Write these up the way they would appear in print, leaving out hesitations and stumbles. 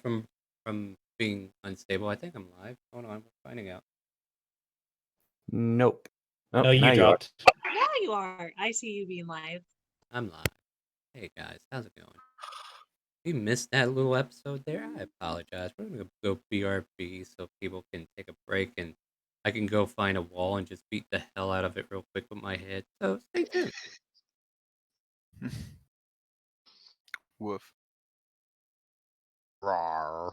back from being unstable. I think I'm live. Hold on, we're finding out. Nope. Oh, No, now you you are. dropped. Now you are. I see you being live. I'm live. Hey guys, how's it going? If you missed that little episode there, I apologize. We're gonna go BRB so people can take a break and I can go find a wall and just beat the hell out of it real quick with my head. So stay tuned. Woof. Rawr.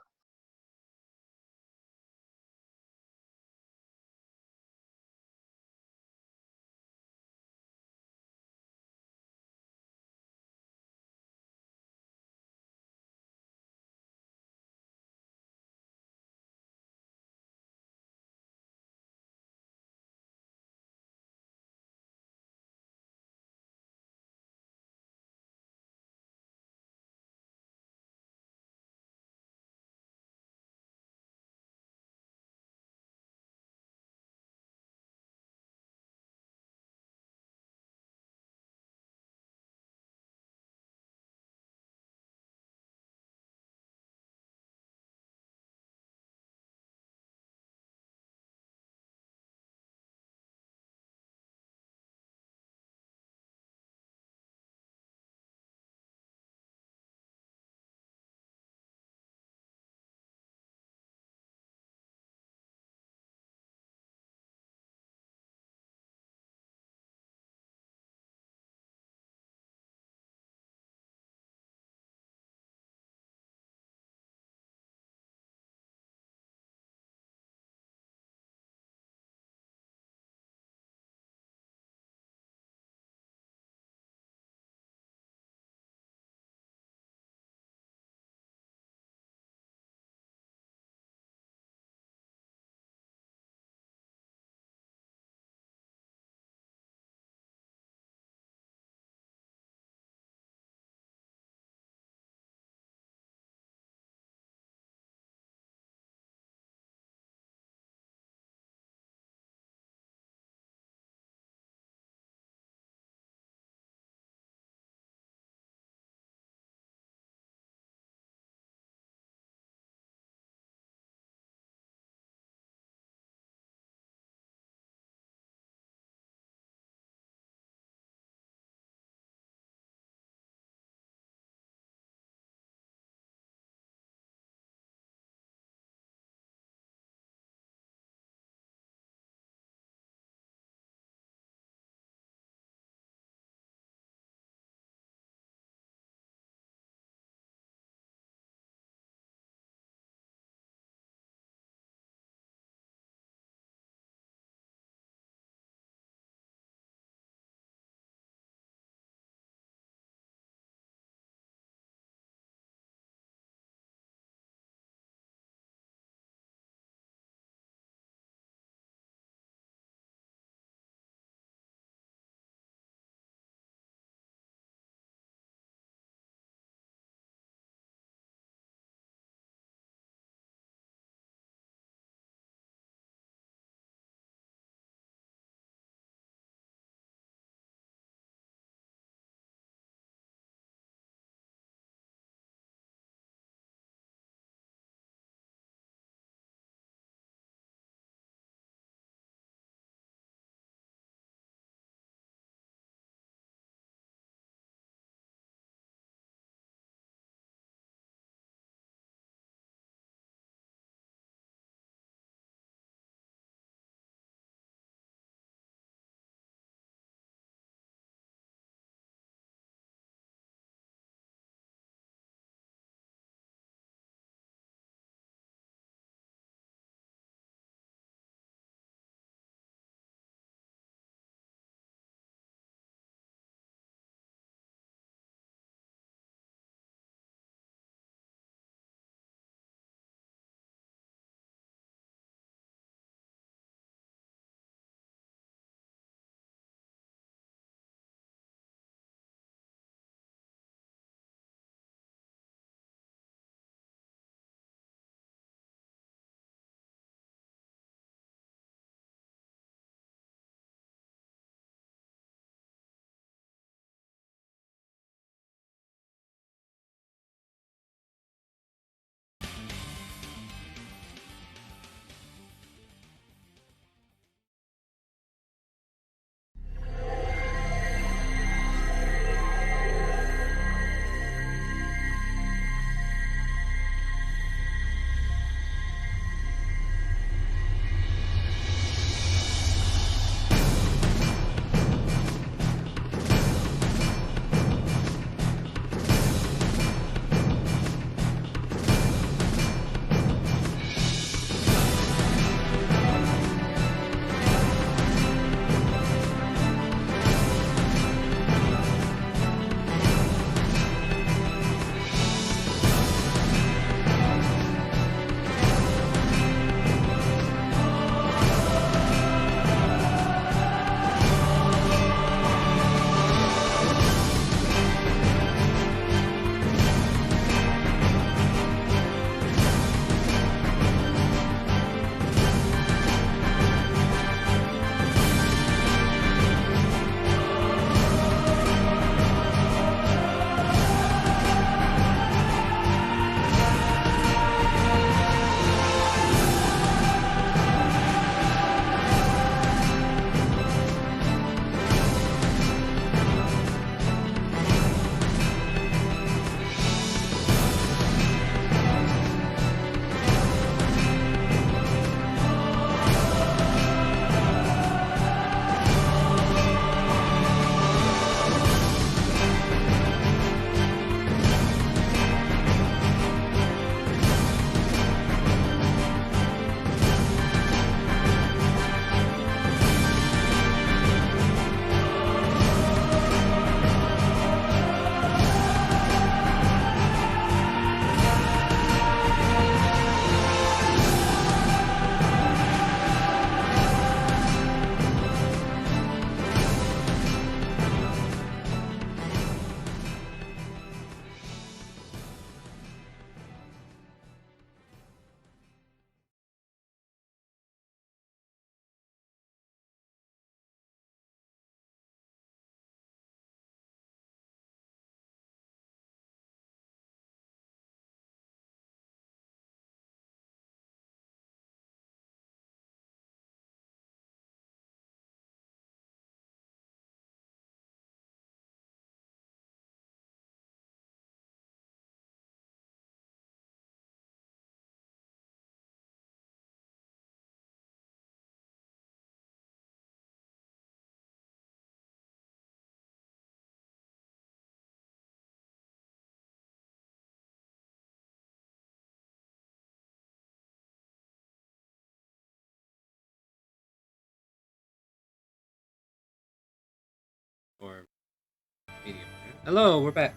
Hello, we're back.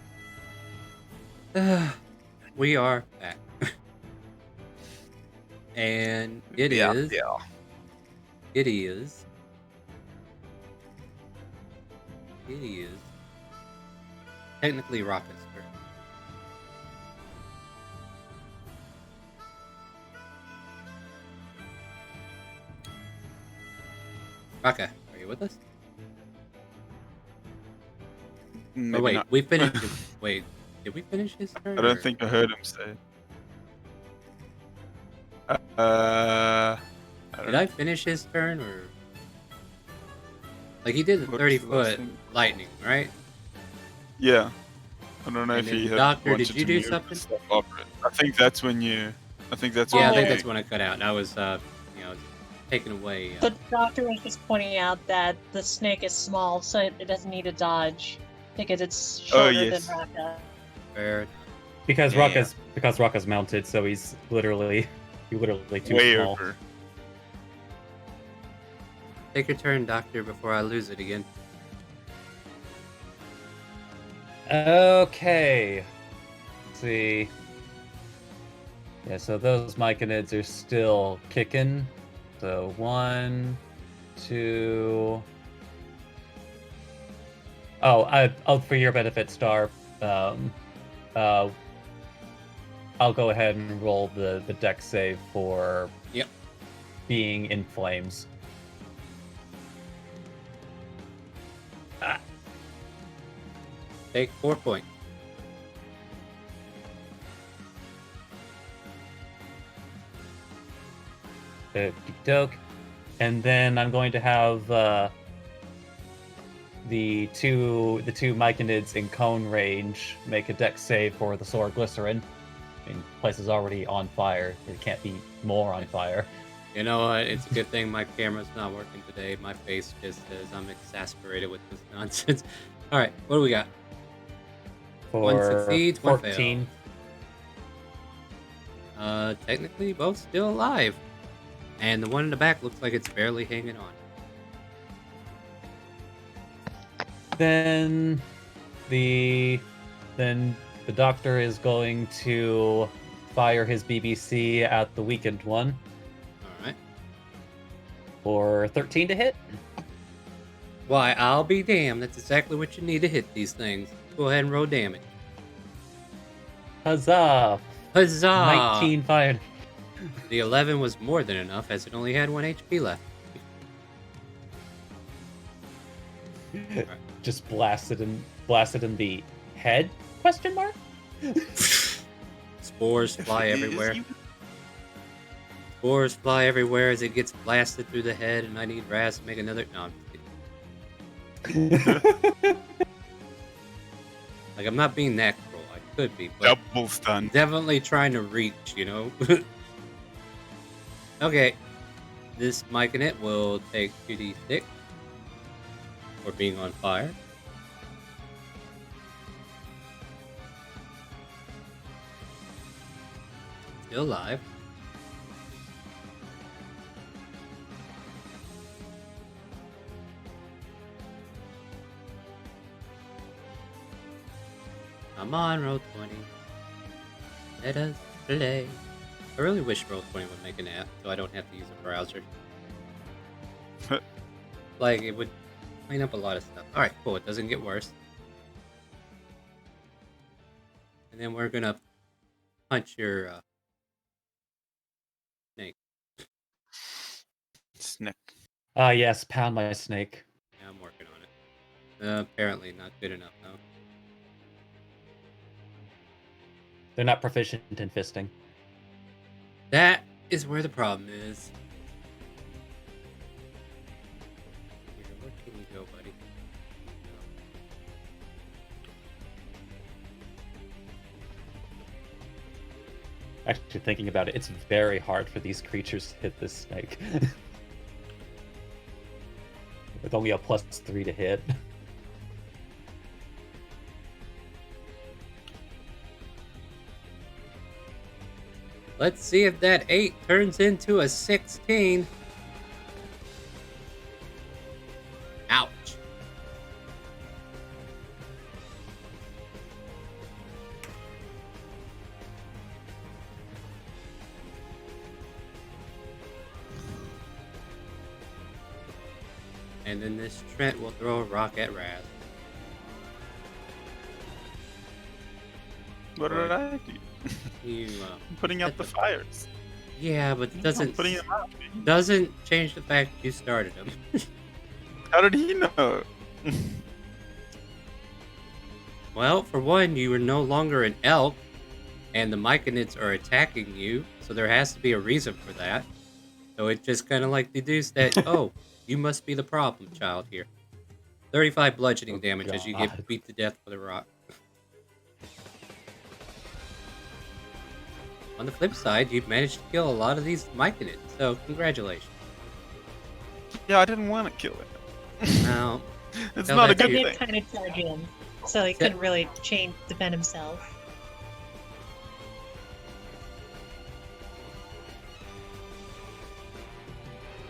We are back. And it Yeah, is. yeah. It is. It is. Technically Rocket's turn. Rocket, are you with us? Maybe Oh wait, not. we finished. Wait, did we finish his turn? I don't or- think I heard him say it. I don't Did know. I finish his turn or? Like he did the What was 30 the last foot thing? lightning, right? Yeah. I don't know And if then he had Doctor, wanted did you to do mute something? stuff after it. I think that's when you. I think that's Yeah, when I think you- that's when I cut out. And I was, taking away. The doctor was just pointing out that the snake is small, so it doesn't need a dodge because it's shorter yes. than Raka. Fair. Because Yeah. Rocka's mounted, so he's literally too way small. over. Take your turn, Doctor, before I lose it again. Okay. Let's see. Yeah, so those Myconids are still kicking. So 1, 2. Oh, for your benefit, Star. I'll go ahead and roll the deck save for Yep. being in flames. Take 4 points. Doke. And then I'm going to have the two Myconids in cone range make a deck save for the Solar Glycerin. I mean, place is already on fire. It can't be more on fire. You know what? It's a good thing my camera's not working today. My face just says I'm exasperated with this nonsense. All right, what do we got? For One succeeds, one 14. Technically both still alive. And the one in the back looks like it's barely hanging on. Then the doctor is going to fire his BBC at the weakened one Alright. for 13 to hit. Why, I'll be damned. That's exactly what you need to hit these things. Go ahead and roll damage. Huzzah! Huzzah! 19 fired. The 11 was more than enough as it only had 1 HP left. Just blasted in the head? Question mark? Spores fly everywhere. Spores fly everywhere as it gets blasted through the head, and I need Raz to make another. No, I'm just kidding. Like, I'm not being that cruel. I could be, but Double stun. definitely trying to reach, you know? Okay. This Myconid will take 2d6 for being on fire. Still alive. Come on, roll 20. Let us play. I really wish Roll20 would make an app so I don't have to use a browser. Like, it would clean up a lot of stuff. Alright, cool. It doesn't get worse. And then we're gonna punch your snake. Snick. Yes, pound my snake. Yeah, I'm working on it. Apparently not good enough, though. They're not proficient in fisting. That is where the problem is. Here, where can you go, buddy? Actually, thinking about it, it's very hard for these creatures to hit this snake. With only a +3 to hit. Let's see if that 8 turns into a 16. Ouch. And then this Trent will throw a rock at Raz. What did I do? You, I'm putting out the fires. yeah, but it I'm doesn't putting them out. Man. doesn't change the fact you started them. How did he know? Well, for one, you are no longer an elk, and the Myconids are attacking you, so there has to be a reason for that. So it just kind of like deduced that, oh, you must be the problem child here. 35 bludgeoning damage as you get God. beat to death with a rock. On the flip side, you've managed to kill a lot of these Myconids, so congratulations. Yeah, I didn't want to kill it. Now, It's No, not a that's good He thing. did kind of charge in, so he couldn't really defend himself.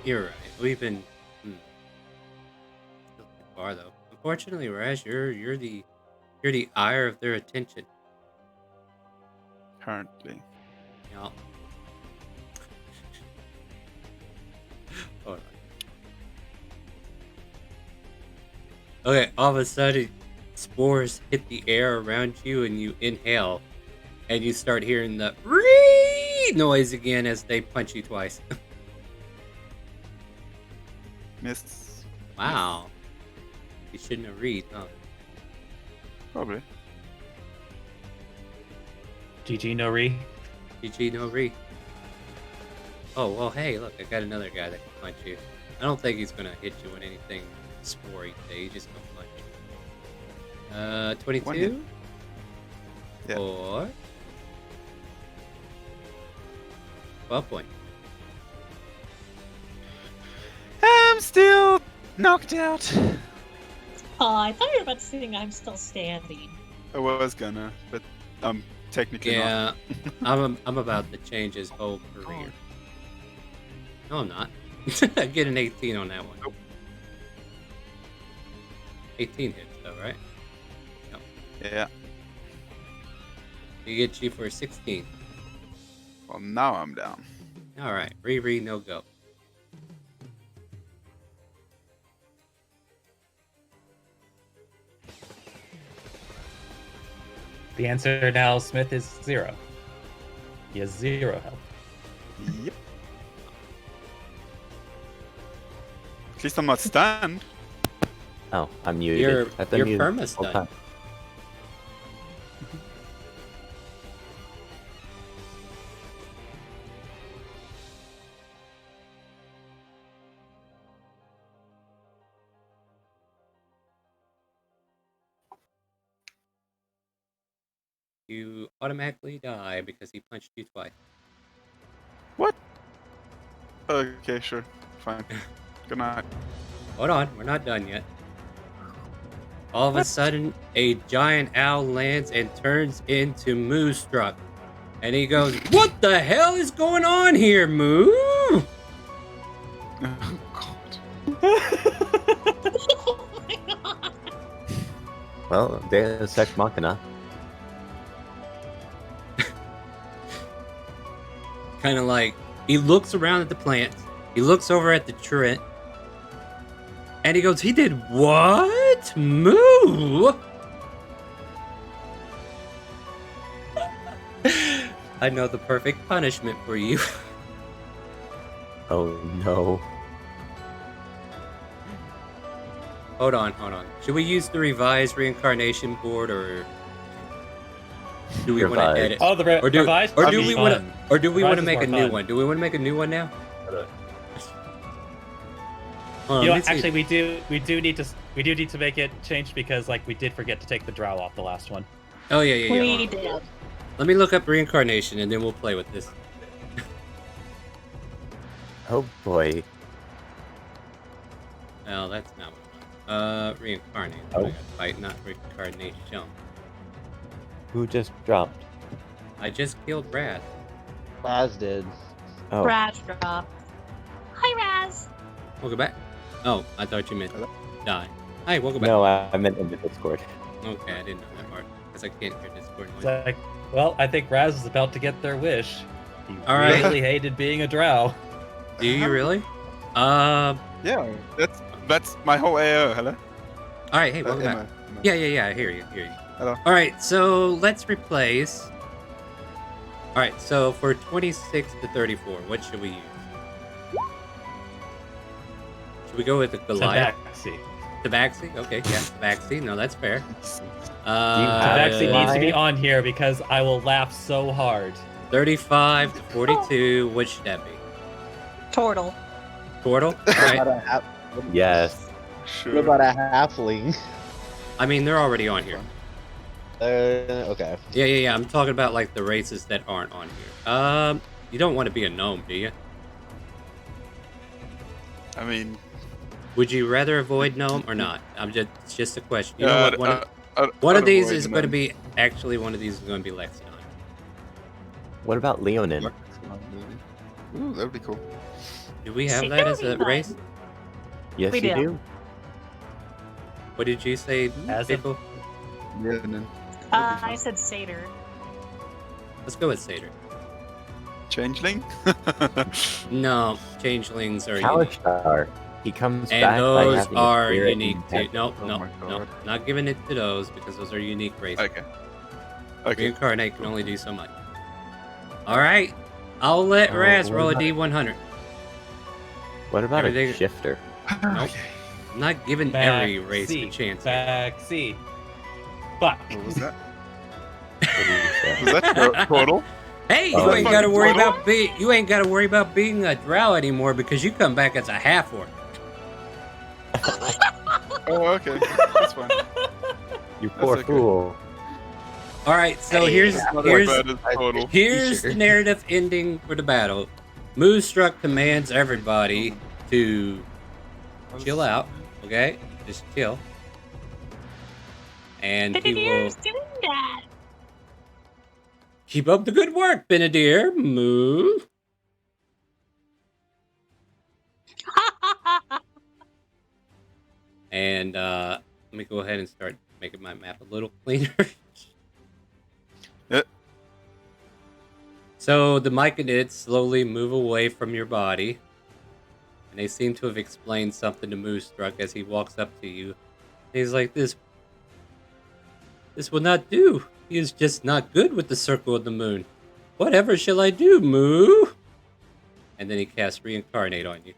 you're right. We've been still too far though. Unfortunately, Raz, you're the ire of their attention. Currently. Yeah. Hold on. Okay, all of a sudden, spores hit the air around you, and you inhale, and you start hearing the "ree" noise again as they punch you twice. Miss. Wow. You shouldn't have read, huh? Probably. GG no re. GG, no re. Oh, well, hey, look, I got another guy that can punch you. I don't think he's gonna hit you with anything spory today. He's just gonna punch you. 22? Yeah. Or 12 point. I'm still knocked out. Oh, I thought you were about to sing I'm Still Standing. I was gonna, but I'm technically not. Yeah, I'm about to change his whole career. No, I'm not. I get an 18 on that one. Nope. 18 hits, though, right? Yeah. He gets you for 16. Well, now I'm down. All right, Riri, no go. The answer now, Smith, is 0. He has 0 health. Yep. At least I'm not stunned. Oh, I'm muted. You're I've been muted the whole perma-stunned. time. You automatically die because he punched you twice. What? Okay, sure. Fine. Good night. Hold on, we're not done yet. All of a sudden, a giant owl lands and turns into Moostruck. And he goes, "What the hell is going on here, Moo?" Oh, God. Oh my god! Well, Deus Ex Machina. Kind of like, he looks around at the plants. He looks over at the Trent. And he goes, "He did what? Moo?" I know the perfect punishment for you. Oh no. Hold on. Should we use the revised reincarnation board, or do we want Revised. to edit? Oh, the Or do- revised? or would do be we wanna- fun. Or do we want to Revised is make a more new fun. one? Do we want to make a new one now? Hold on, You know, let me see. actually, we do need to make it change because like we did forget to take the drow off the last one. Oh yeah. hold We on. did. Let me look up reincarnation, and then we'll play with this. Oh boy. Oh, that's not what I want. Reincarnate. Oh. I gotta fight, not reincarnation. Who just dropped? I just killed Raz. Raz did. Oh, Raz drop. Hi, Raz. Welcome back. Oh, I thought you meant die. Hi, welcome back. no, I meant in the Discord. Okay, I didn't know that part because I can't hear Discord It's noise. like, well, I think Raz is about to get their wish. He All right. really hated being a drow. Do you really? Yeah, That's my whole AO. Hello. All right, hey, welcome back. Emma. Yeah, I hear you. Hello. All right, so let's replace. All right, so for 26 to 34, what should we use? Should we go with the Goliath? Tabaxi. Tabaxi? Okay, yeah, Tabaxi. No, that's fair. Tabaxi needs to be on here because I will laugh so hard. 35 to 42. What should that be? Turtle. Turtle? All What right. about a half- Yes. Sure. What about a halfling? I mean, they're already on here. Okay. Yeah. I'm talking about like the races that aren't on here. You don't want to be a gnome, do you? I mean, Would you rather avoid gnome or not? It's just a question. You know what? One I'd of these avoid is them. going to be actually one of these is going to be Lexion. What about Leonin? Ooh, that would be cool. Do we have that as a race? Yes, We you do. do. What did you say, As a- people? Yeah, and then I said satyr. Let's go with Satyr. changeling. No, changelings are unique. Kalistar. He comes And back by those having a are spirit unique and too. tech- No, Oh no, my no. God. Not giving it to those because those are unique races. Okay. Okay. Reincarnate can only do so much. Alright. I'll let Oh, Raz what roll a about- D100. What about Everything- a shifter? Nope. I'm not giving every race a chance. here. Tabaxi. Fuck. What was that? What do you say? Was that Turtle? Hey, Oh, you ain't got to fucking worry turtle? about being a drow anymore because you come back as a half orc. Oh, okay. That's fine. You poor okay. fool. All right, so Hey, here's Not here's as bad as Turtle. here's the narrative ending for the battle. Moonstruck commands everybody to chill out, okay? Just chill. And he will Benedier's doing that. keep up the good work, Benedier. Move. And let me go ahead and start making my map a little cleaner. Yep. So the Myconids slowly move away from your body. And they seem to have explained something to Moonstruck as he walks up to you. He's like, this will not do. He is just not good with the circle of the moon. Whatever shall I do, Moo? And then he casts Reincarnate on you.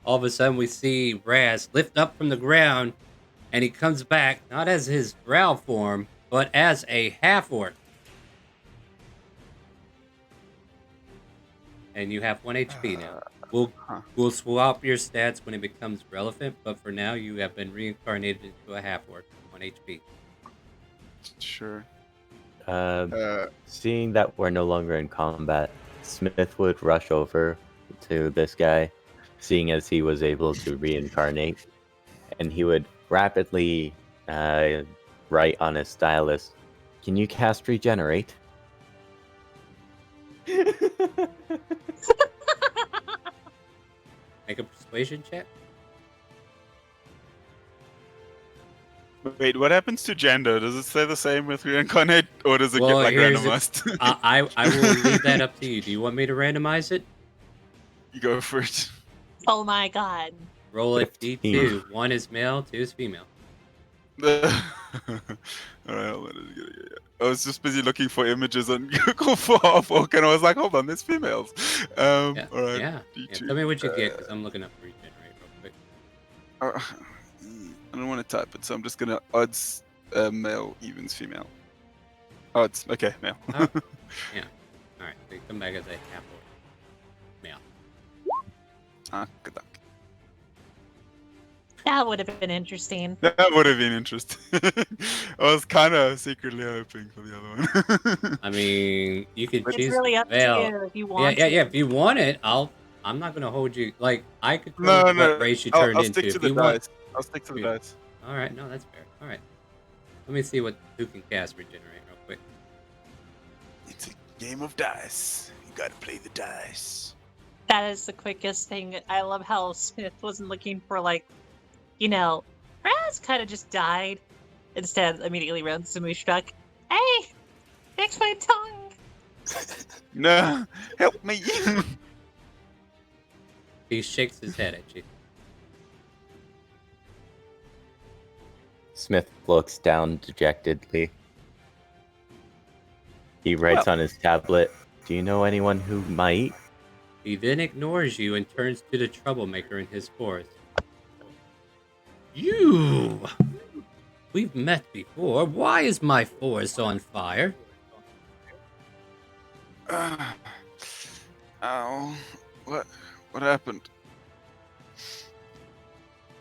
All of a sudden, we see Raz lift up from the ground, and he comes back, not as his drow form, but as a half-orc. And you have 1 HP now. We'll swap your stats when it becomes relevant, but for now, you have been reincarnated into a half-orc, 1 HP. Sure. Seeing that we're no longer in combat, Smith would rush over to this guy, seeing as he was able to reincarnate, and he would rapidly write on his stylus, "Can you cast regenerate?" Make a persuasion check. Wait, what happens to gender? Does it stay the same with reincarnate, or does it Well, get like here's the- randomized? I will leave that up to you. Do you want me to randomize it? You go for it. Oh my god. Roll a 15. D2. 1 is male, 2 is female. Alright, hold on. I was just busy looking for images on Google for half-orc, and I was like, hold on, there's females. Yeah. Alright, Yeah. D2. Tell me what you get, because I'm looking up regenerate real quick. I don't want to type it, so I'm just gonna odds male evens female. Odds, okay, male. Alright, so you come back as a half orc. Male. Good luck. That would have been interesting. That would have been interesting. I was kind of secretly hoping for the other one. I mean, you could It's choose really up Veil. to you if you want Yeah. to. If you want it, I'm not gonna hold you. Like I could tell No, you no, what race you I'll turned into. stick to If the you want, dice. I'll stick to the Yeah. dice. all right, no, that's fair. All right, let me see who can cast regenerate real quick. It's a game of dice. You gotta play the dice. That is the quickest thing. I love how Smith wasn't looking for, like, you know, Raz kind of just died. Instead, immediately runs to Moonstruck. Hey! Fix my tongue! No, help me. He shakes his head at you. Smith looks down dejectedly. He writes Well- on his tablet, "Do you know anyone who might?" He then ignores you and turns to the troublemaker in his force. You! We've met before. Why is my force on fire? Ow. What happened?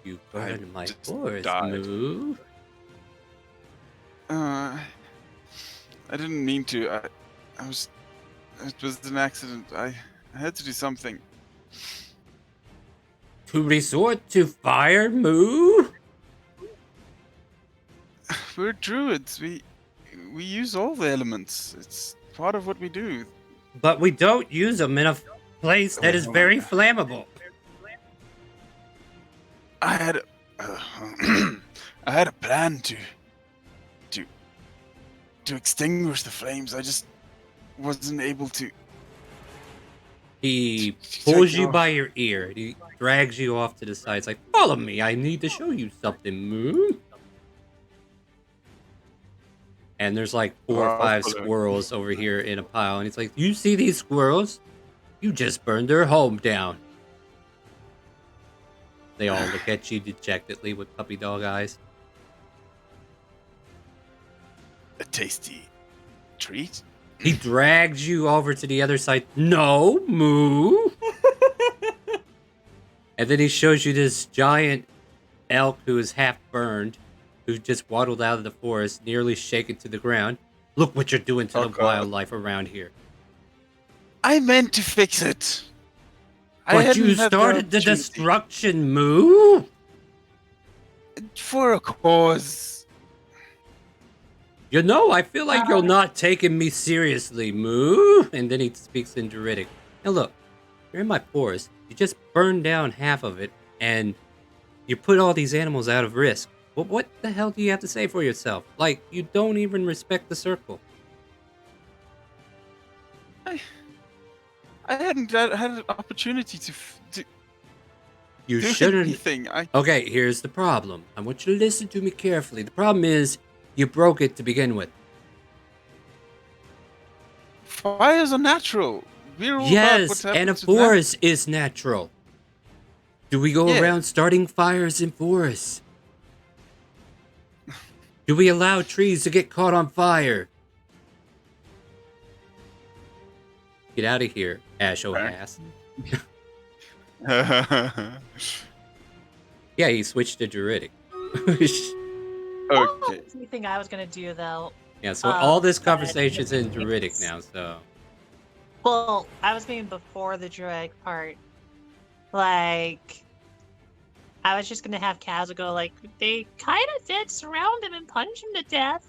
You I burned my just force, died. Moo. I didn't mean to. It was an accident. I had to do something. To resort to fire, Moo? We're druids. We use all the elements. It's part of what we do. But we don't use them in a place that is very flammable. I had I had a plan to extinguish the flames. I just wasn't able to. He Take pulls it you off. by your ear. He drags you off to the side. It's like, follow me. I need to show you something, Moo. And there's like 4 or I'll 5 follow. squirrels over here in a pile. And he's like, you see these squirrels? You just burned their home down. They all look at you dejectedly with puppy dog eyes. A tasty treat. He drags you over to the other side. No, Moo. And then he shows you this giant elk who is half burned, who just waddled out of the forest, nearly shaken to the ground. Look what you're doing to Oh, the God. wildlife around here. I meant to fix it. I But hadn't you had started the opportunity. destruction, Moo. For a cause. You know, I feel like you're not taking me seriously, Moo. And then he speaks in Druidic. Now look, you're in my forest. You just burned down half of it, and you put all these animals out of risk. Well, what the hell do you have to say for yourself? Like, you don't even respect the circle. I hadn't had an opportunity to You do shouldn't. anything. Okay, here's the problem. I want you to listen to me carefully. The problem is, you broke it to begin with. Fires are natural. We're all about what Yes, and a happens with forest is natural. Do we go Yeah. around starting fires in forests? Do we allow trees to get caught on fire? Get out of here, Ash O'Hass. nat- Yeah, he switched to Druidic. Okay. The only thing I was gonna do though. Yeah, so all this conversation's in Druidic now, so. Well, I was meaning before the Druid part. Like, I was just gonna have Kaz go like, they kind of did surround him and punch him to death.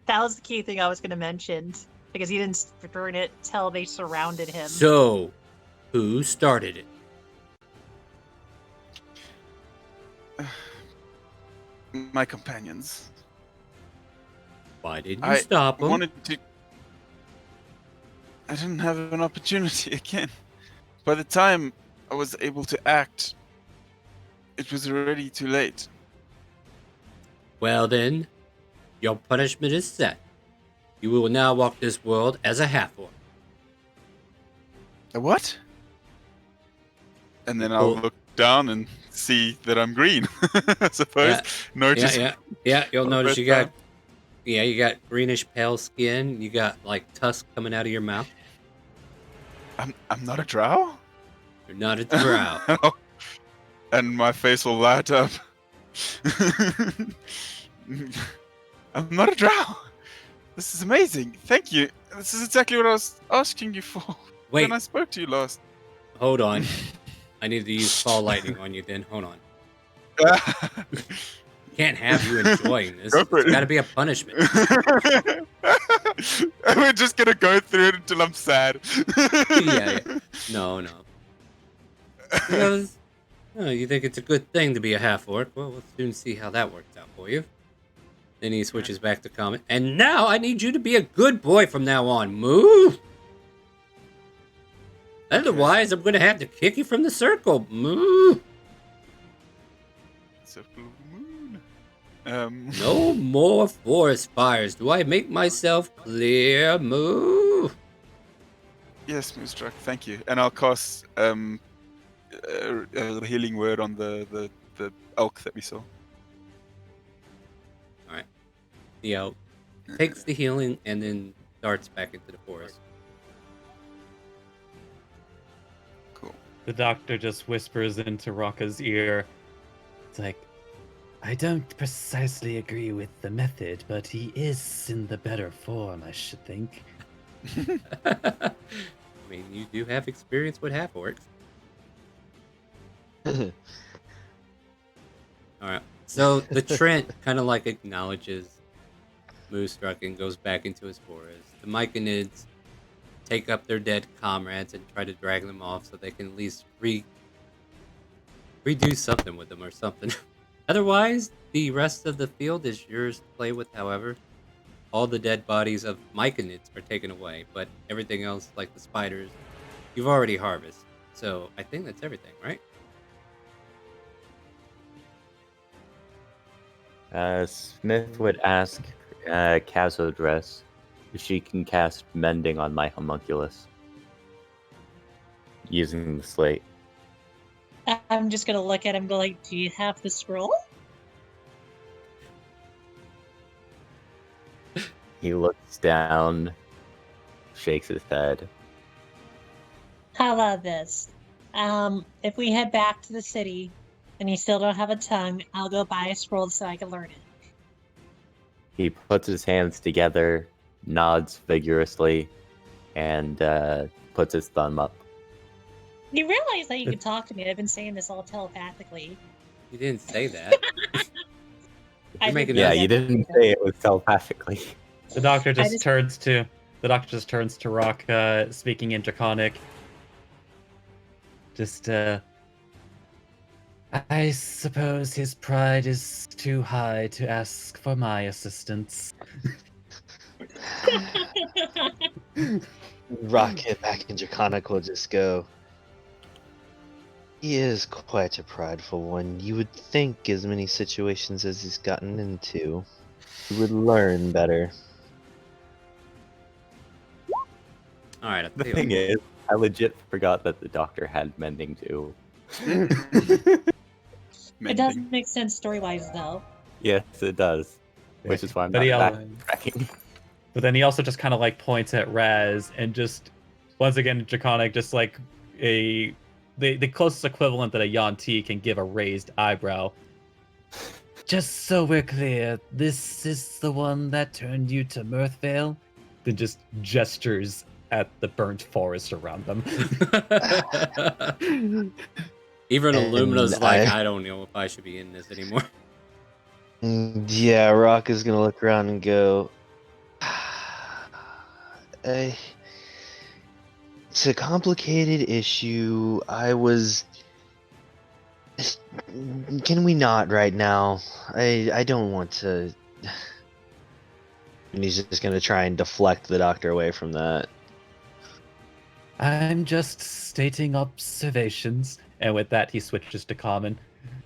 That was the key thing I was gonna mention because he didn't burn it till they surrounded him. So, who started it? My companions. Why didn't you I stop them? wanted to. I didn't have an opportunity again. By the time I was able to act, it was already too late. Well then, your punishment is set. You will now walk this world as a half-orc. A what? And then I'll Well- look down and see that I'm green. I suppose. Yeah, Notice. Yeah, you'll a notice red you got, dot. yeah, you got greenish pale skin. You got like tusks coming out of your mouth. I'm not a drow. You're not a drow. And my face will light up. I'm not a drow. This is amazing. Thank you. This is exactly what I was asking you for Wait, when I spoke to you last. hold on. I need to use Fall Lightning on you then. Hold on. Can't have you enjoying this. Go for It's it. gotta be a punishment. We're just gonna go through it until I'm sad. Yeah. No. Because, you think it's a good thing to be a half-orc? Well, we'll soon see how that works out for you. Then he switches back to comment. And now I need you to be a good boy from now on. Move! Otherwise, I'm going to have to kick you from the circle. Move! Circle of the moon. No more forest fires. Do I make myself clear? Move. Yes, Moonstruck, thank you. And I'll cast a healing word on the elk that we saw. The elk takes the healing and then darts back into the forest. Cool. The doctor just whispers into Rocca's ear. It's like, I don't precisely agree with the method, but he is in the better form, I should think. I mean, you do have experience with half orcs. Alright. So the Trent kind of like acknowledges Moonstruck and goes back into his forest. The Myconids take up their dead comrades and try to drag them off so they can at least redo something with them or something. Otherwise, the rest of the field is yours to play with, however. All the dead bodies of Myconids are taken away, but everything else, like the spiders, you've already harvested. So I think that's everything, right? Smith would ask Casodress if she can cast Mending on my homunculus using the slate. I'm just gonna look at him and go like, do you have the scroll? He looks down, shakes his head. How about this? If we head back to the city and you still don't have a tongue, I'll go buy a scroll so I can learn it. He puts his hands together, nods vigorously, and puts his thumb up. You realize that you can talk to me. I've been saying this all telepathically. You didn't say that. I You're making didn't Yeah, that- you didn't say it was telepathically. The doctor just just- turns to Rocca, speaking in Draconic. Just I suppose his pride is too high to ask for my assistance. Rocket back in Draconic will just go. He is quite a prideful one. You would think as many situations as he's gotten into, he would learn better. All right, I'll The tell you thing what. is, I legit forgot that the doctor had Mending too. It Mending. doesn't make sense story-wise, though. Yes, it does. Which is why I'm But not he al- backtracking. But then he also just kind of like points at Raz and just once again Draconic, just like the closest equivalent that a Yuan-Ti can give a raised eyebrow. Just so we're clear, this is the one that turned you to Mirthvale? Then just gestures at the burnt forest around them. Even Illumina's And like, I don't know if I should be in this anymore. Yeah, Rock is gonna look around and go. It's a complicated issue. Can we not right now? I don't want to. And he's just gonna try and deflect the doctor away from that. I'm just stating observations. And with that, he switches to common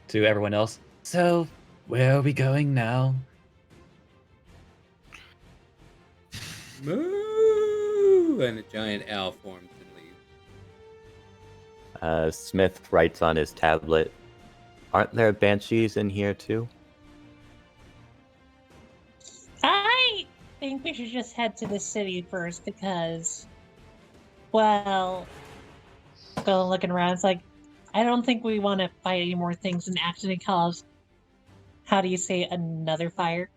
to everyone else. So, where are we going now? Moo! And a giant owl forms and leaves. Smith writes on his tablet, "Aren't there banshees in here too?" I think we should just head to the city first because, well, go looking around. It's like, I don't think we want to fight any more things and accidentally cause, how do you say, another fire?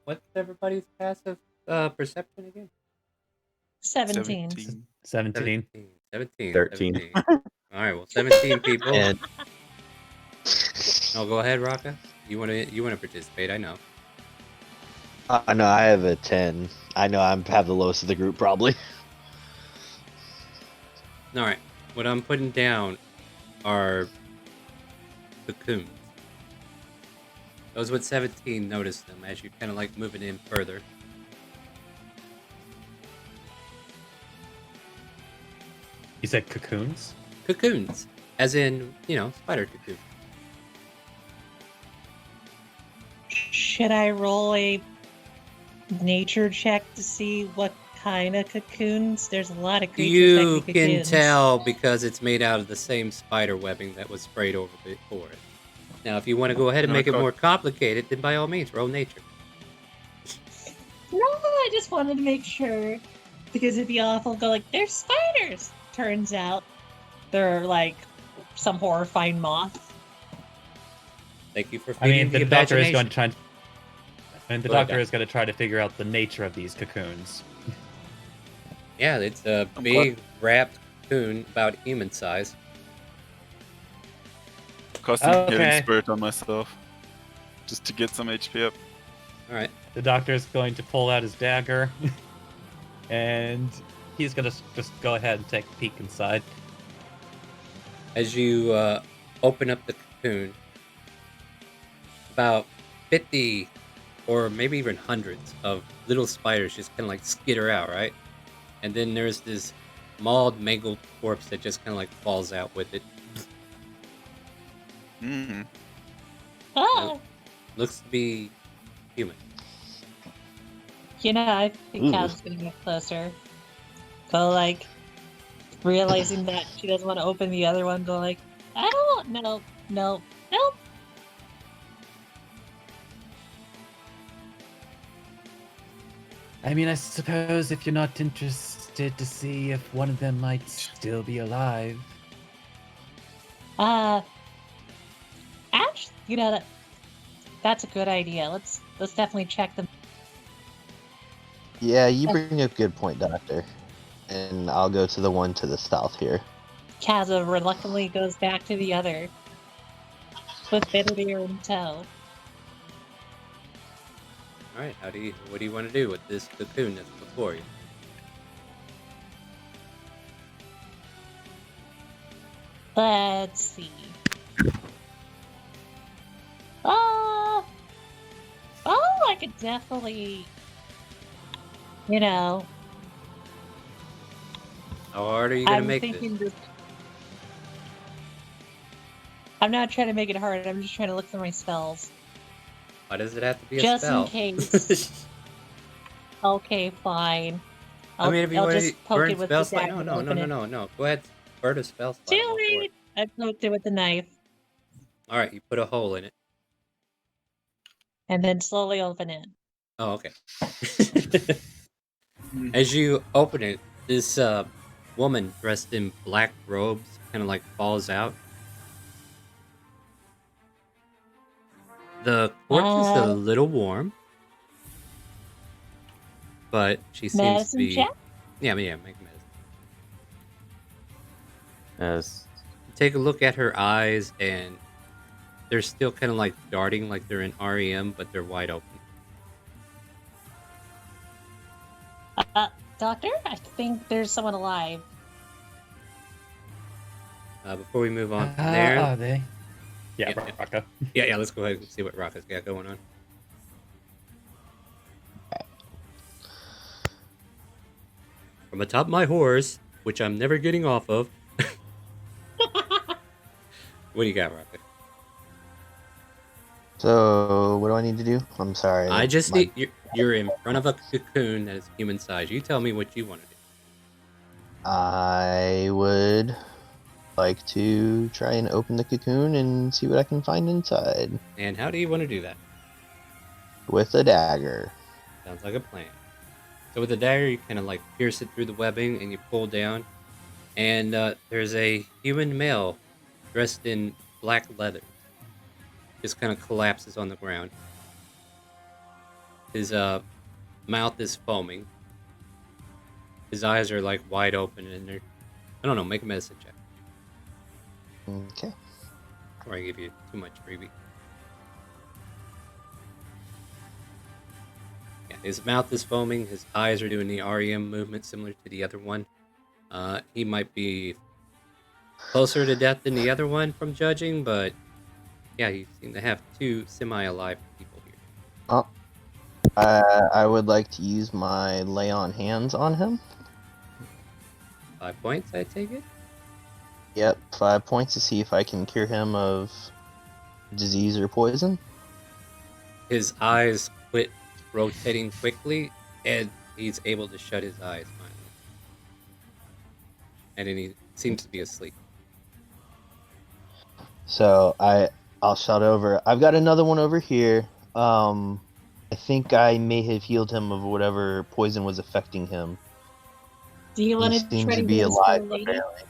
What's everybody's passive perception again? 17. 17. 17. 13. 17. All right, well, 17 people. And Oh, go ahead, Rocca. You wanna participate? I know. I know I have a 10. I know have the lowest of the group probably. All right, what I'm putting down are cocoons. Those with 17 notice them as you kind of like moving in further. You said cocoons? Cocoons. As in, spider cocoon. Should I roll a nature check to see what kind of cocoons? There's a lot of creatures that You can can cocoons. tell because it's made out of the same spider webbing that was sprayed over the forest. Now, if you want to go ahead and make it more complicated, then by all means, roll nature. No, I just wanted to make sure. Because it'd be awful to go like, there's spiders! Turns out they're like some horrifying moth. Thank you for I feeding mean, the doctor is going to try. And the Go ahead, doctor is going to try to figure out the nature of these cocoons. Yeah, it's a big wrapped cocoon about human size. Casting Okay. Healing Spirit on myself. Just to get some HP up. Alright. The doctor is going to pull out his dagger, and he's going to just go ahead and take a peek inside. As you open up the cocoon, about 50 or maybe even hundreds of little spiders just kind of like skitter out, right? And then there's this mauled, mangled corpse that just kind of like falls out with it. Mm. Ah! Looks to be human. I think Ooh. Cal's gonna get closer. Go like, realizing that she doesn't want to open the other one, go like, I don't want, no. I mean, I suppose if you're not interested to see if one of them might still be alive. Actually, that's a good idea. Let's definitely check them. Yeah, you bring up a good point, Doctor. And I'll go to the one to the south here. Kaza reluctantly goes back to the other, with Bitterdeer in tow. Alright, what do you want to do with this cocoon that's before you? Let's see. I could definitely, How hard are you gonna I'm make thinking this? I'm not trying to make it hard. I'm just trying to look through my spells. Why does it have to be a Just spell? in case. Okay, fine. I mean, if you I'll want to just poke burn it with spell the slot, dagger. no. Go ahead, burn a spell slot. Too late. I poked it with the knife, All right, you put a hole in it. and then slowly open it. Oh, okay. As you open it, this woman dressed in black robes kind of like falls out. The corpse is a little warm, but she seems to Medicine be. check? Yeah, make a medicine. As Take a look at her eyes, and they're still kind of like darting, like they're in REM, but they're wide open. Doctor, I think there's someone alive. Before we move on from there, Are they? Yeah, Yeah. Rocco. yeah, let's go ahead and see what Rocco's got going on. From atop my horse, which I'm never getting off of. What do you got, Rocco? So, what do I need to do? I'm sorry. I just my- need you're in front of a cocoon that is human size. You tell me what you want to do. I would like to try and open the cocoon and see what I can find inside And how do you want to do that? with a dagger. Sounds like a plan. So with the dagger, you kind of like pierce it through the webbing and you pull down. And there's a human male dressed in black leather. Just kind of collapses on the ground. His mouth is foaming. His eyes are like wide open and they're... I don't know, make a medicine check. Okay. Before I give you too much freebie. Yeah, his mouth is foaming. His eyes are doing the REM movement similar to the other one. He might be closer to death than the other one from judging, but yeah, you seem to have two semi-alive people here. Oh. I would like to use my lay on hands on him. 5 points, I take it? Yep, 5 points to see if I can cure him of disease or poison. His eyes quit rotating quickly, and he's able to shut his eyes finally. And then he seems to be asleep. So I'll shout over. I've got another one over here. I think I may have healed him of whatever poison was affecting him. Do you He want to seems try to to be use alive, the lady? apparently.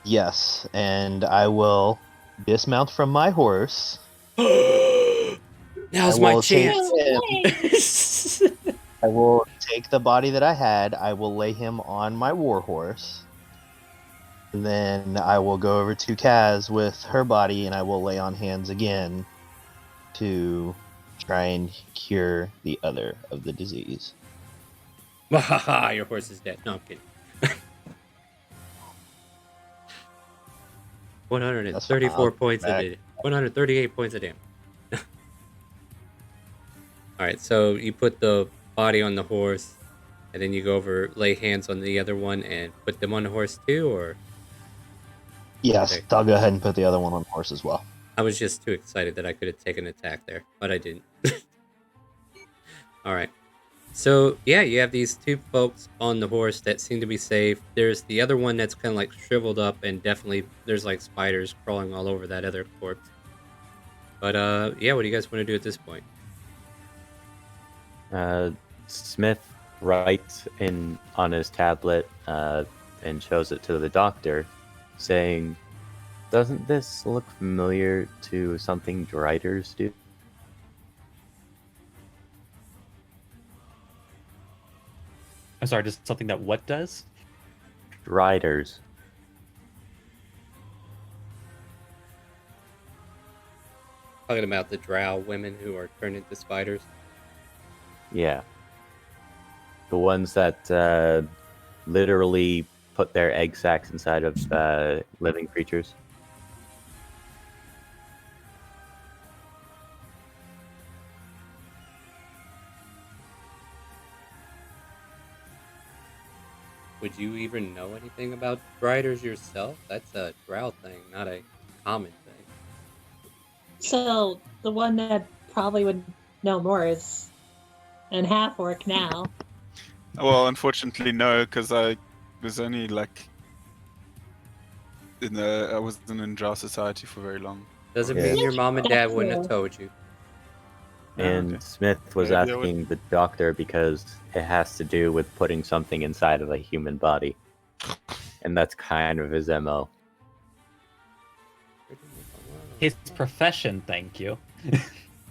Yes, and I will dismount from my horse. Now's I my will take chance. him. I will take the body that I had. I will lay him on my war horse. And then I will go over to Kaz with her body, and I will lay on hands again to try and cure the other of the disease. Wahaha, your horse is dead. No, I'm kidding. 134 That's points of back. damage. 138 points of damage. Alright, so you put the body on the horse, and then you go over, lay hands on the other one, and put them on the horse too, or? Yes, Okay. I'll go ahead and put the other one on the horse as well. I was just too excited that I could have taken an attack there, but I didn't. Alright. So, yeah, you have these two folks on the horse that seem to be safe. There's the other one that's kind of like shriveled up, and definitely there's like spiders crawling all over that other corpse. But, yeah, what do you guys want to do at this point? Smith writes on his tablet and shows it to the doctor, saying, "Doesn't this look familiar to something Driders do?" I'm sorry, just something that what does? Driders. Talking about the drow women who are turned into spiders. Yeah. The ones that literally put their egg sacs inside of living creatures. Would you even know anything about Driders yourself? That's a drow thing, not a common thing. So the one that probably would know more is an half orc now. Well, unfortunately, no, because I was only like I wasn't in Drow Society for very long. Doesn't Yeah. mean your mom and dad wouldn't have That's told you. And okay. Smith was Maybe I would- asking the doctor because it has to do with putting something inside of a human body. And that's kind of his MO. His profession, thank you.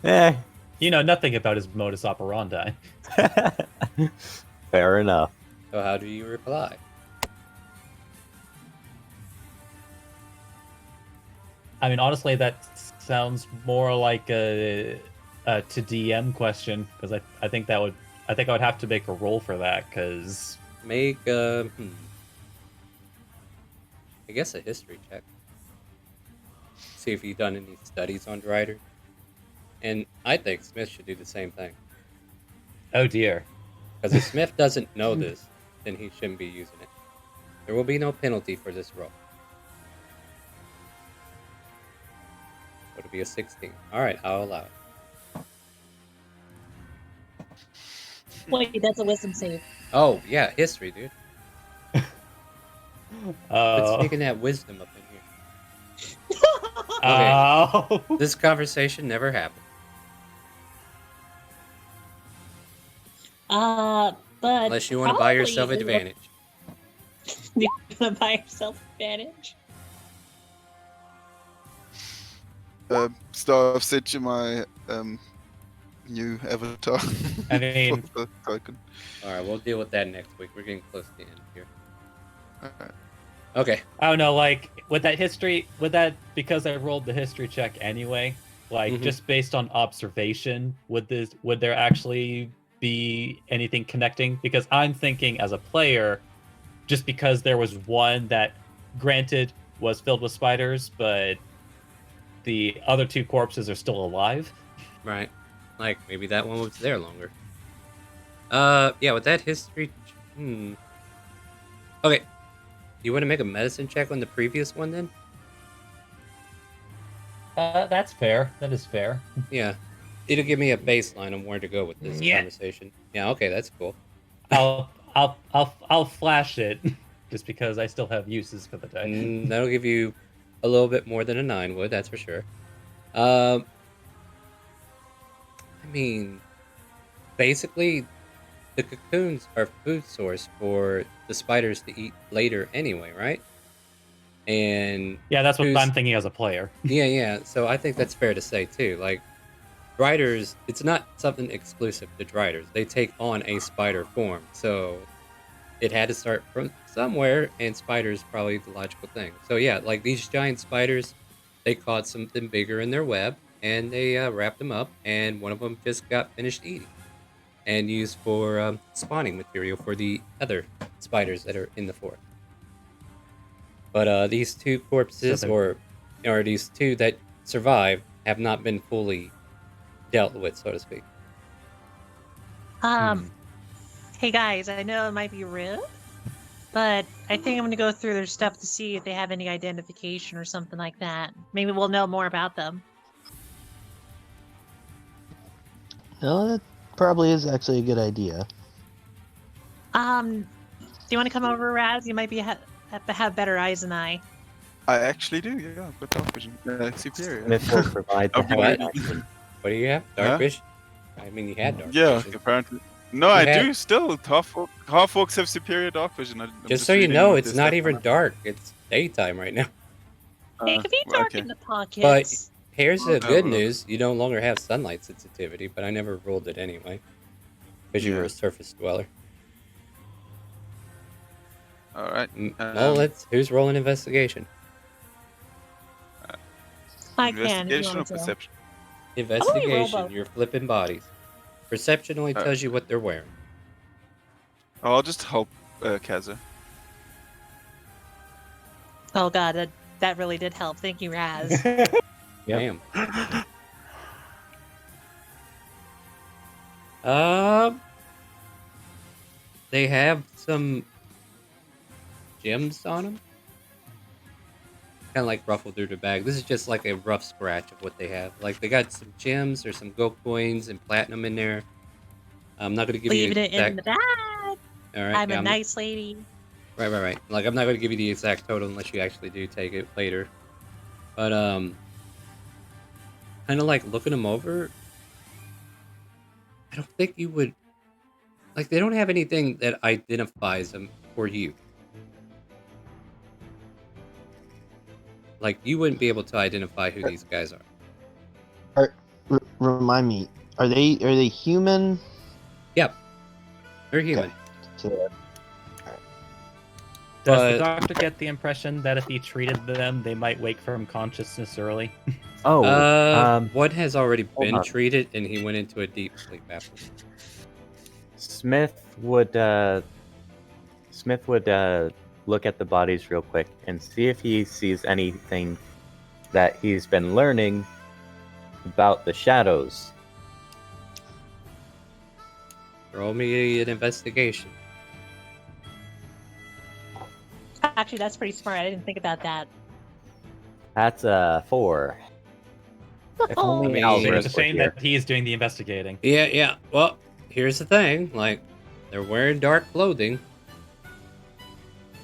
Eh, You know nothing about his modus operandi. fair enough. So how do you reply? I mean, honestly, that sounds more like a to DM question because I think I would have to make a roll for that because Make I guess a history check. See if you've done any studies on Drider. And I think Smith should do the same thing. oh dear. Because if Smith doesn't know this, then he shouldn't be using it. There will be no penalty for this roll. It'll be a 16. Alright, I'll allow it. Wait, that's a wisdom save. Oh, yeah, history, dude. Quit sneaking that wisdom up in here. Oh. This conversation never happened. But Unless you want to buy probably yourself it will- advantage. You want to buy yourself advantage? Star, I've sent you my new avatar. I mean- for the token. Alright, we'll deal with that next week. We're getting close to the end here. Alright. Okay. I don't know, like with that because I rolled the history check anyway, like Mhm. just based on observation, would there actually be anything connecting? Because I'm thinking as a player, just because there was one that granted was filled with spiders, but the other two corpses are still alive. Right. Like, maybe that one was there longer. Yeah, with that history... Okay. You want to make a medicine check on the previous one then? That's fair. That is fair. Yeah. It'll give me a baseline on where to go with this Yeah. conversation. Yeah, okay, that's cool. I'll flash it just because I still have uses for the day. That'll give you a little bit more than a 9 would, that's for sure. I mean, basically, the cocoons are food source for the spiders to eat later anyway, right? And Yeah, that's what who's- I'm thinking as a player. yeah. So I think that's fair to say too. Like, Driders, it's not something exclusive to Driders. They take on a spider form, so it had to start from somewhere, and spiders probably the logical thing. So yeah, like these giant spiders, they caught something bigger in their web, and they wrapped them up, and one of them just got finished eating, and used for spawning material for the other spiders that are in the forest. But these two corpses, So or these two that survived, have not been fully dealt with, so to speak. Hey guys, I know it might be rude, but I think I'm gonna go through their stuff to see if they have any identification or something like that. Maybe we'll know more about them. No, that probably is actually a good idea. Do you want to come over, Raz? You might be have better eyes than I. I actually do, yeah. I've got dark vision. Superior. Smith will provide the Okay. heavy What? action. What do you have? Dark Huh? vision? I mean, you had dark Yeah, vision. apparently. No, I had- do still. Half orcs have superior dark vision. I'm Just so you reading know, what it's this not stuff even on- dark. It's daytime right now. It could be dark okay. in the pockets. Here's the Oh, good no. news: you no longer have sunlight sensitivity, but I never rolled it anyway because you were Yeah. a surface dweller. All right. Well, who's rolling investigation? I can. If you Investigation or want to. perception? Investigation. both. You're flipping bodies. Perception only Alright. tells you what they're wearing. Oh, I'll just help Kaza. Oh god, that really did help. Thank you, Raz. Yep. Damn. They have some gems on them. Kind of like ruffled through the bag. This is just like a rough scratch of what they have. Like they got some gems or some gold coins and platinum in there. I'm not going to give Leaving you it in the bag. All right, I'm yeah, a nice lady. Right. Like I'm not going to give you the exact total unless you actually do take it later. But kind of like looking them over. I don't think you would. Like they don't have anything that identifies them for you. Like you wouldn't be able to identify who these guys are. Remind me, are they human? Yep, they're human. So, Does But- the doctor get the impression that if he treated them, they might wake from consciousness early? Oh, One has already hold been on. treated, and he went into a deep sleep after. Smith would look at the bodies real quick and see if he sees anything that he's been learning about the shadows. Roll me an investigation. Actually, that's pretty smart. I didn't think about that. That's a 4. If only I mean, Alvarez It's a were shame here. that he's doing the investigating. Yeah. Well, here's the thing. Like, they're wearing dark clothing.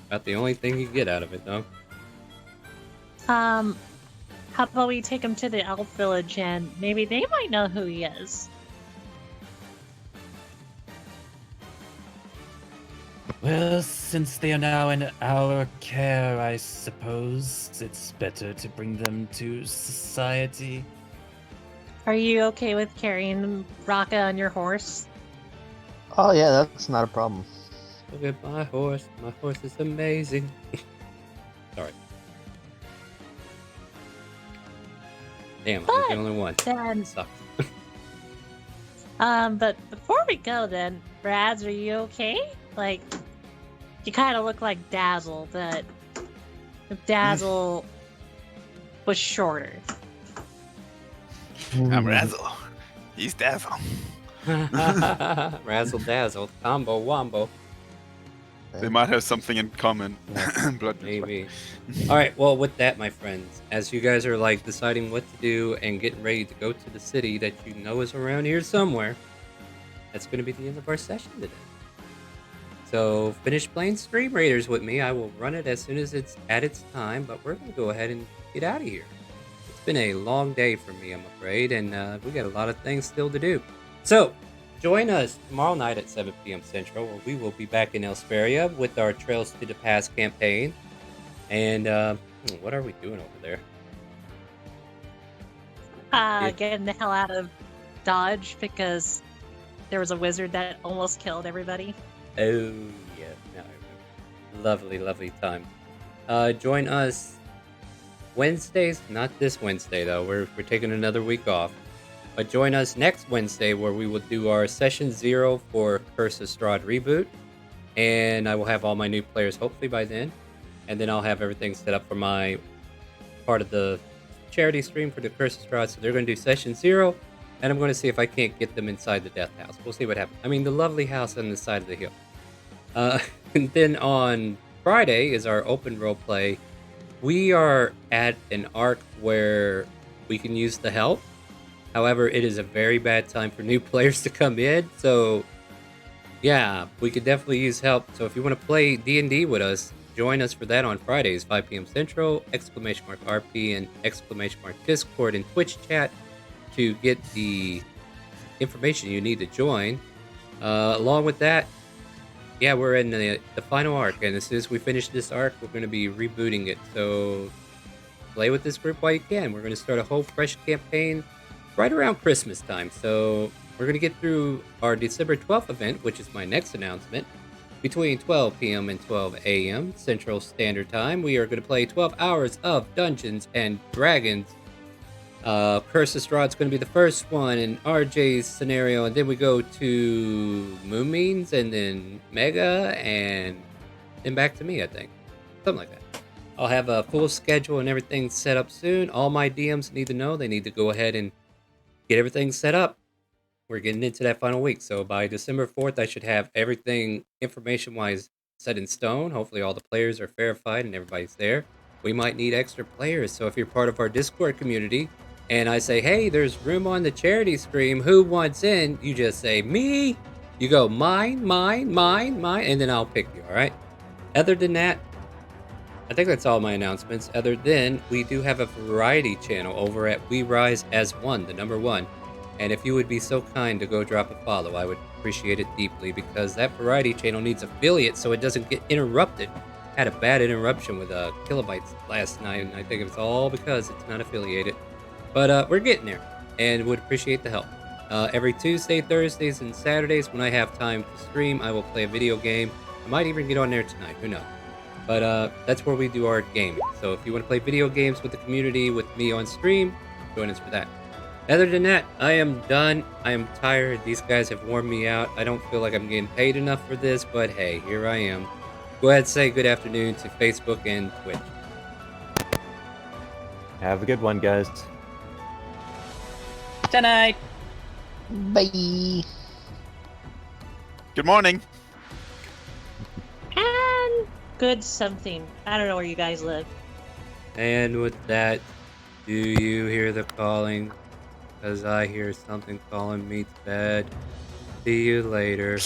About the only thing you get out of it, though. How about we take him to the elf village and maybe they might know who he is. Well, since they are now in our care, I suppose it's better to bring them to society. Are you okay with carrying Raka on your horse? oh yeah, that's not a problem. Look at my horse. My horse is amazing. Sorry. Damn, I'm the But only one. Then, Sucks. but before we go, then, Brads, are you okay? Like, you kind of look like Dazzle, but if Dazzle was shorter. I'm Razzle. He's Dazzle. Razzle dazzle, combo wombo. They might have something in common. Blood Maybe. All right. Well, with that, my friends, as you guys are like deciding what to do and getting ready to go to the city that you know is around here somewhere, that's going to be the end of our session today. So finish playing Stream Raiders with me. I will run it as soon as it's at its time, but we're going to go ahead and get out of here. It's been a long day for me, I'm afraid, and we got a lot of things still to do. So join us tomorrow night at 7 p.m. Central, where we will be back in Elsperia with our Trails to the Past campaign. And what are we doing over there? Getting the hell out of Dodge because there was a wizard that almost killed everybody. Oh, yeah. Now I remember. Lovely, lovely time. Join us Wednesdays. Not this Wednesday, though. We're taking another week off. But join us next Wednesday where we will do our Session 0 for Curse of Strahd Reboot. And I will have all my new players hopefully by then. And then I'll have everything set up for my part of the charity stream for the Curse of Strahd. So they're going to do Session 0. And I'm going to see if I can't get them inside the Death House. We'll see what happens. I mean, the lovely house on the side of the hill. And then on Friday is our open role play. We are at an arc where we can use the help. However, it is a very bad time for new players to come in. So, yeah, we could definitely use help. So if you want to play D&D with us, join us for that on Fridays, 5 p.m. Central, !RP and !Discord and Twitch chat to get the information you need to join. Along with that, yeah, we're in the final arc. And as soon as we finish this arc, we're going to be rebooting it. So play with this group while you can. We're going to start a whole fresh campaign right around Christmas time. So we're going to get through our December 12th event, which is my next announcement, between 12 p.m. and 12 a.m. Central Standard Time. We are going to play 12 hours of Dungeons and Dragons. Curse of Strahd's going to be the first one in RJ's scenario, and then we go to Moonbeams, and then Mega, and then back to me, I think. Something like that. I'll have a full schedule and everything set up soon. All my DMs need to know. They need to go ahead and get everything set up. We're getting into that final week. So by December 4th, I should have everything information-wise set in stone. Hopefully all the players are verified and everybody's there. We might need extra players. So if you're part of our Discord community and I say, hey, there's room on the charity stream, who wants in? You just say, me. You go, mine, and then I'll pick you, all right? Other than that, I think that's all my announcements. Other than we do have a variety channel over at We Rise as One, the number one. And if you would be so kind to go drop a follow, I would appreciate it deeply because that variety channel needs affiliates so it doesn't get interrupted. Had a bad interruption with Kilobytes last night, and I think it's all because it's not affiliated. But we're getting there, and would appreciate the help. Every Tuesday, Thursdays, and Saturdays when I have time to stream, I will play a video game. I might even get on there tonight, who knows. But that's where we do our gaming. So if you want to play video games with the community with me on stream, join us for that. Other than that, I am done. I am tired. These guys have worn me out. I don't feel like I'm getting paid enough for this, but hey, here I am. Go ahead and say good afternoon to Facebook and Twitch. Have a good one, guys. Tonight. Bye. Good morning. And good something. I don't know where you guys live. And with that, do you hear the calling? Because I hear something calling me to bed. See you later.